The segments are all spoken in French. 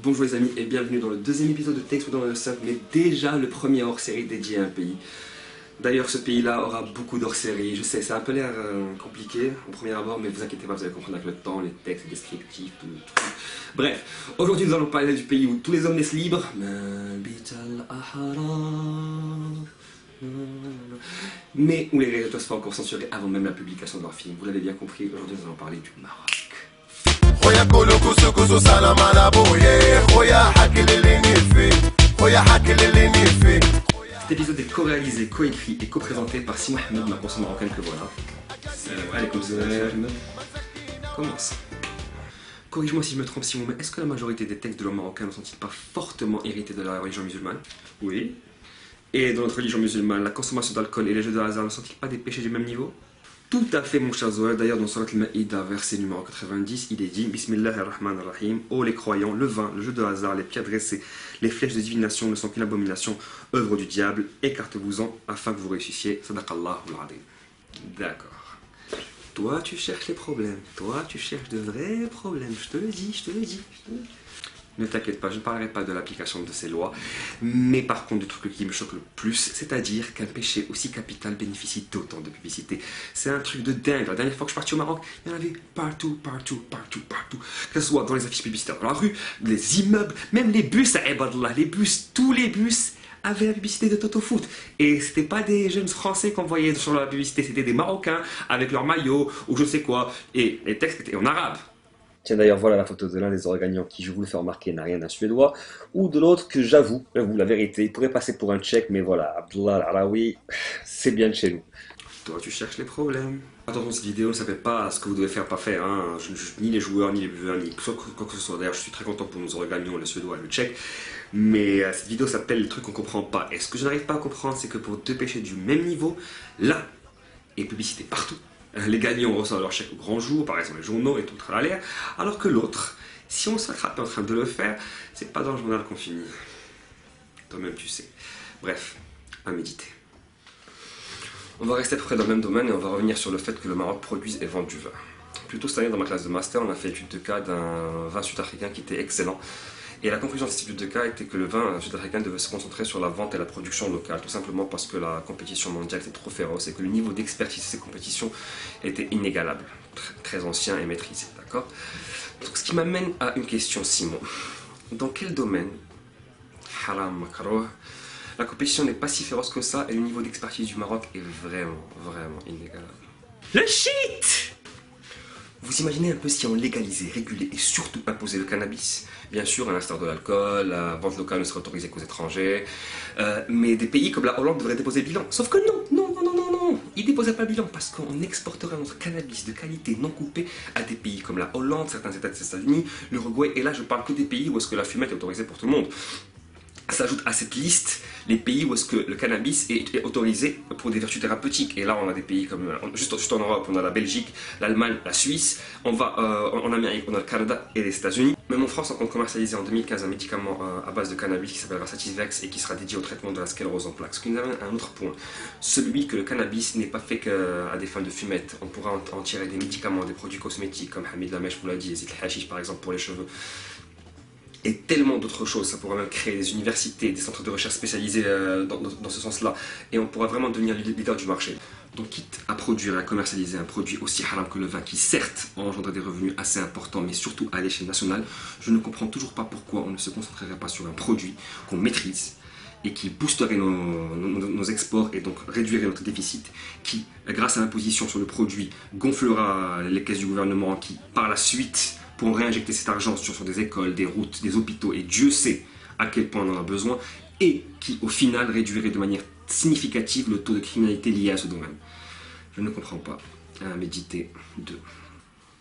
Bonjour les amis et bienvenue dans le deuxième épisode de Texte dans le 5, mais déjà le premier hors-série dédié à un pays. D'ailleurs ce pays-là aura beaucoup d'hors-série, je sais, ça a un peu l'air compliqué au premier abord, mais vous inquiétez pas, vous allez comprendre avec le temps, les textes, les descriptifs, tout le truc. Bref, aujourd'hui nous allons parler du pays où tous les hommes naissent libres, mais où les réalisateurs se font encore censurer avant même la publication de leur film. Vous l'avez bien compris, aujourd'hui nous allons parler du Maroc. Cet épisode est co-réalisé, co-écrit et co-présenté par Simon Ahmed, la personne marocaine que voilà. Allez, comme ça, commence. Corrige-moi si je me trompe, Simon, mais est-ce que la majorité des textes de l'homme marocain ne sont-ils pas fortement hérités de la religion musulmane? Oui. Et dans notre religion musulmane, la consommation d'alcool et les jeux de hasard ne sont-ils pas des péchés du même niveau? Tout à fait mon cher Zoël, d'ailleurs dans Surat al-Maïda, verset numéro 90, il est dit Bismillahirrahmanirrahim, ô les croyants, le vin, le jeu de hasard, les pierres dressées, les flèches de divination ne sont qu'une abomination, œuvre du diable, écartez-vous-en afin que vous réussissiez, sadaqallahu al-adim. D'accord. Toi tu cherches les problèmes, toi tu cherches de vrais problèmes, je te le dis, je te le dis. Ne t'inquiète pas, je ne parlerai pas de l'application de ces lois, mais par contre du truc qui me choque le plus, c'est-à-dire qu'un péché aussi capital bénéficie d'autant de publicité. C'est un truc de dingue. La dernière fois que je suis parti au Maroc, il y en avait partout. Que ce soit dans les affiches publicitaires dans la rue, les immeubles, même les bus à Ibadallah, les bus, tous les bus avaient la publicité de Toto Foot. Et c'était pas des jeunes français qu'on voyait sur la publicité, c'était des Marocains avec leur maillot ou je sais quoi. Et les textes étaient en arabe. Tiens d'ailleurs voilà la photo de l'un des gagnants qui, je vous le fais remarquer, n'a rien d'un suédois, ou de l'autre que j'avoue, la vérité, il pourrait passer pour un tchèque, mais voilà, Abdullah Al-Araoui, c'est bien de chez nous. Toi tu cherches les problèmes. Attention, cette vidéo ne s'appelle pas ce que vous devez faire, pas faire, hein. Ni les joueurs, ni les buveurs, ni quoi que ce soit. D'ailleurs je suis très content pour nos gagnants, le suédois et le tchèque, mais cette vidéo s'appelle les trucs qu'on comprend pas. Et ce que je n'arrive pas à comprendre, c'est que pour deux péchés du même niveau, l'un est publicité partout. Les gagnants reçoivent leur chèque au grand jour, par exemple les journaux et tout à l'air, alors que l'autre, si on s'attrape en train de le faire, c'est pas dans le journal qu'on finit. Toi-même tu sais. Bref, à méditer. On va rester à peu près dans le même domaine et on va revenir sur le fait que le Maroc produise et vende du vin. Plus tôt cette année dans ma classe de master, on a fait l'étude de cas d'un vin sud-africain qui était excellent. Et la conclusion de cette étude de cas était que le vin sud-africain devait se concentrer sur la vente et la production locale, tout simplement parce que la compétition mondiale était trop féroce et que le niveau d'expertise de ces compétitions était inégalable, très ancien et maîtrisé, d'accord? Donc ce qui m'amène à une question, Simon. Dans quel domaine, haram makruh, la compétition n'est pas si féroce que ça et le niveau d'expertise du Maroc est vraiment inégalable? Le shit! Vous imaginez un peu si on légalisait, régulait et surtout imposait le cannabis? Bien sûr, à l'instar de l'alcool, la vente locale ne serait autorisée qu'aux étrangers, mais des pays comme la Hollande devraient déposer bilan. Sauf que non, ils ne déposaient pas bilan parce qu'on exporterait notre cannabis de qualité non coupé à des pays comme la Hollande, certains États des États-Unis, l'Uruguay, et là je parle que des pays où est-ce que la fumette est autorisée pour tout le monde. S'ajoute à cette liste les pays où est-ce que le cannabis est autorisé pour des vertus thérapeutiques. Et là, on a des pays comme, juste en Europe, on a la Belgique, l'Allemagne, la Suisse. On va en Amérique, on a le Canada et les États-Unis. Même en France, on compte commercialiser en 2015 un médicament à base de cannabis qui s'appellera Sativex et qui sera dédié au traitement de la sclérose en plaques. Ce qui nous amène à un autre point, celui que le cannabis n'est pas fait qu'à des fins de fumette. On pourra en tirer des médicaments, des produits cosmétiques comme Hamid Lamèche vous l'a dit, les hashish par exemple pour les cheveux. Et tellement d'autres choses, ça pourra même créer des universités, des centres de recherche spécialisés dans ce sens-là, et on pourra vraiment devenir leader du marché. Donc quitte à produire et à commercialiser un produit aussi haram que le vin, qui certes engendre des revenus assez importants, mais surtout à l'échelle nationale, je ne comprends toujours pas pourquoi on ne se concentrerait pas sur un produit qu'on maîtrise, et qui boosterait nos exports et donc réduirait notre déficit, qui, grâce à l'imposition sur le produit, gonflera les caisses du gouvernement, qui par la suite pour réinjecter cet argent sur des écoles, des routes, des hôpitaux, et Dieu sait à quel point on en a besoin, et qui au final réduirait de manière significative le taux de criminalité lié à ce domaine. Je ne comprends pas. À méditer 2.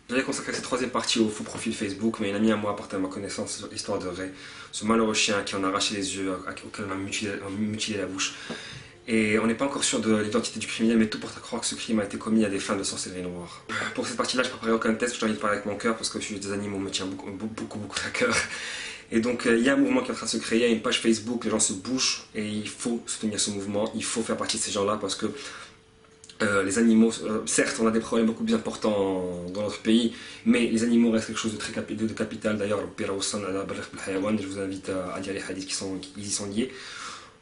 J'allais consacrer cette troisième partie au faux profil Facebook, mais une amie à moi a apporté à ma connaissance l'histoire de Ray, ce malheureux chien qui en a arraché les yeux, auquel on a mutilé la bouche. Et on n'est pas encore sûr de l'identité du criminel, mais tout porte à croire que ce crime a été commis à des fins de sorcellerie noire. Pour cette partie-là, je ne préparerai aucun test, j'ai envie de parler avec mon cœur, parce que je suis des animaux me tient beaucoup à cœur. Et donc, il y a un mouvement qui est en train de se créer, il y a une page Facebook, les gens se bougent, et il faut soutenir ce mouvement, il faut faire partie de ces gens-là, parce que Les animaux, certes, on a des problèmes beaucoup plus importants dans notre pays, mais les animaux restent quelque chose de très de capital. D'ailleurs, je vous invite à lire les hadiths qui y sont liés.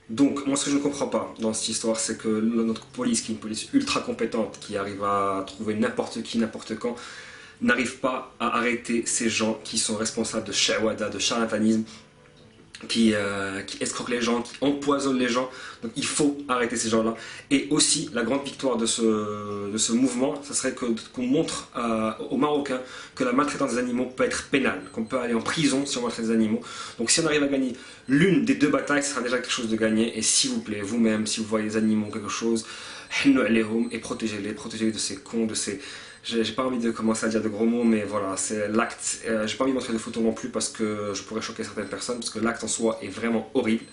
Donc, moi, ce que je ne comprends pas dans cette histoire, c'est que notre police, qui est une police ultra compétente, qui arrive à trouver n'importe qui, n'importe quand, n'arrive pas à arrêter ces gens qui sont responsables de shawada, de charlatanisme, qui escroquent les gens, qui empoisonnent les gens. Donc il faut arrêter ces gens-là. Et aussi, la grande victoire de ce mouvement, ce serait qu'on montre aux Marocains que la maltraitance des animaux peut être pénale, qu'on peut aller en prison si on maltraite des animaux. Donc si on arrive à gagner l'une des deux batailles, ce sera déjà quelque chose de gagné. Et s'il vous plaît, vous-même, si vous voyez les animaux quelque chose, et protégez-les de ces cons, de ces... J'ai pas envie de commencer à dire de gros mots, mais voilà, c'est l'acte. J'ai pas envie de montrer de photos non plus parce que je pourrais choquer certaines personnes, parce que l'acte en soi est vraiment horrible.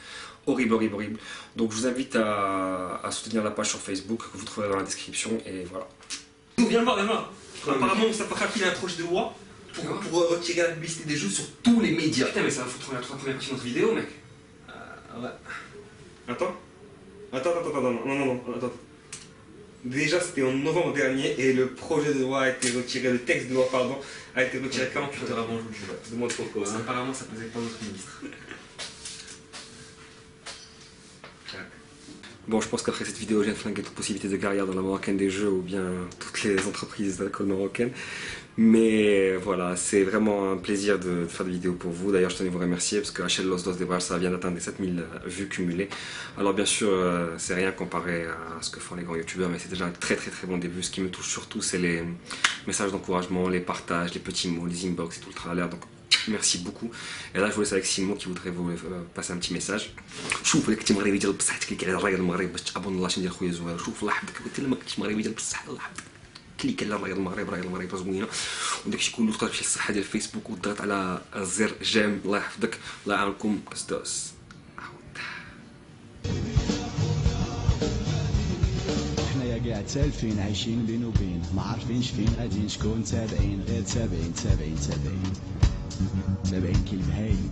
Horrible, horrible, horrible. Donc je vous invite à soutenir la page sur Facebook que vous trouverez dans la description, et voilà. Viens le voir, viens le voir. Apparemment, Moustapha Khafi a un projet de loi pour retirer la publicité des jeux sur tous les médias. Putain, mais ça va foutre la première partie de notre vidéo, mec. Ouais. Attends, non, attends. Déjà, c'était en novembre dernier et le projet de loi a été retiré, le texte de loi, pardon, a été retiré 48 heures avant, je vous le jure. Demande pourquoi. Hein. Apparemment, ça plaisait pas notre ministre. Bon, je pense qu'après cette vidéo, je viens de flinguer toute possibilité de carrière dans la marocaine des jeux ou bien toutes les entreprises d'alcool marocaines. Mais voilà, c'est vraiment un plaisir de faire des vidéos pour vous. D'ailleurs, je tenais à vous remercier parce que HL Los Dos de Barça vient d'atteindre les 7000 vues cumulées. Alors bien sûr, c'est rien comparé à ce que font les grands youtubeurs, mais c'est déjà un très bon début. Ce qui me touche surtout, c'est les messages d'encouragement, les partages, les petits mots, les inbox et tout le tralala. Donc merci beaucoup. Et là, je vous laisse avec Simon qui voudrait vous passer un petit message. شوف اللي كنتي مغربي ديال بصح تكليك على الرايد المغرب باش تابون الله شنو ديال خويا زوير. شوف الله يحفظك قلت لما كنتي مغربي ديال بصح الله يحفظك. كليك على الرايد المغرب زوينه وداكشي كله تقدر تمشي للصحه ديال الفيسبوك وتضغط على الزر جيم. الله يحفظك الله يعاونكم كستوس. حنايا قاعد سالفين عايشين بين وبين ما عارفينش فين غاديين شكون تابعين غير تابعين 70 كي البهايم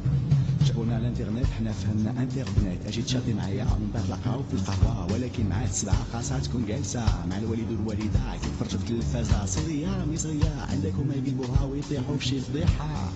جابونا على الانترنت حنا فهمنا انترنت اجي تشاطي معايا نتلاقاو في القهوه ولكن مع السبعه خاصها تكون جالسه مع الوالد والوالده كيتفرجوا في التلفازه صغيره مصريه عندكم ما يقلبوها ويطيحوا بشي فضيحه.